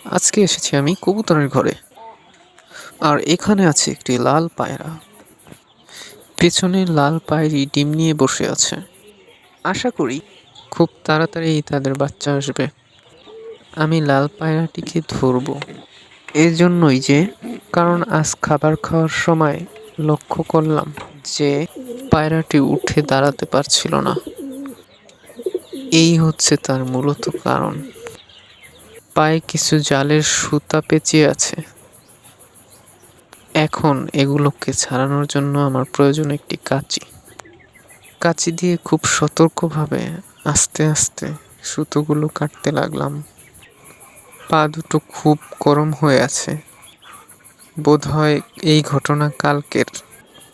আজকে এসেছি আমি কবুতরের ঘরে। আর এখানে আছে একটি লাল পায়রা। পেছনে লাল পায়রি ডিম নিয়ে বসে আছে। আশা করি খুব তাড়াতাড়ি তাদের বাচ্চা আসবে। আমি লাল পায়রাটিকে ধরবো। এর জন্যই যে, কারণ আজ খাবার খাওয়ার সময় লক্ষ্য করলাম যে পায়রাটি উঠে দাঁড়াতে পারছিল না। এই হচ্ছে তার মূলত কারণ। পায়ে কিছু জালের সুতা পেঁচিয়ে আছে। এখন এগুলোকে ছাড়ানোর জন্য আমার প্রয়োজন একটি কাঁচি। কাঁচি দিয়ে খুব সতর্কভাবে আস্তে আস্তে সুতোগুলো কাটতে লাগলাম। পা দুটো খুব গরম হয়ে আছে। বোধহয় এই ঘটনা কালকের,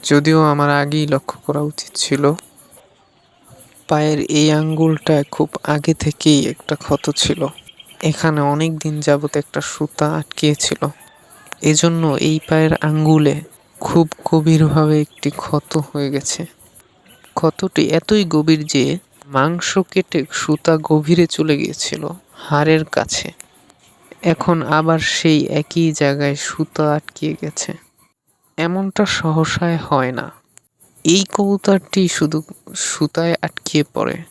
যদিও আমার আগেই লক্ষ্য করা উচিত ছিল। পায়ের এই আঙ্গুলটায় খুব আগে থেকেই একটা ক্ষত ছিল। এখানে অনেক দিন যাবত একটা সুতা আটকিয়েছিল। এজন্য এই পায়ের আঙ্গুলে খুব গভীরভাবে একটি ক্ষত হয়ে গেছে। ক্ষতটি এতই গভীর যে মাংস কেটে সুতা গভীরে চলে গিয়েছিল, হাড়ের কাছে। এখন আবার সেই একই জায়গায় সুতা আটকিয়ে গেছে। এমনটা সহসায় হয় না। এই কবুতরটি শুধু সুতায় আটকিয়ে পড়ে।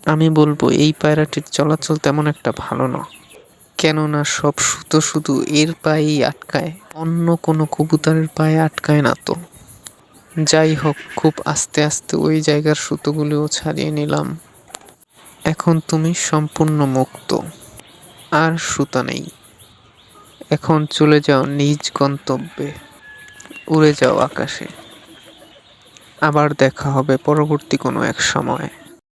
আমি বলবো এই পায়রাটির চলাচল তেমন একটা ভালো না, কেননা সব সুতো শুধু এর পায়েই আটকায়, অন্য কোনো কবুতরের পায়ে আটকায় না তো। যাই হোক, খুব আস্তে আস্তে ওই জায়গার সুতোগুলিও ছাড়িয়ে নিলাম। এখন তুমি সম্পূর্ণ মুক্ত, আর সুতা নেই। এখন চলে যাও নিজ গন্তব্যে, উড়ে যাও আকাশে। আবার দেখা হবে পরবর্তী কোনো এক সময়।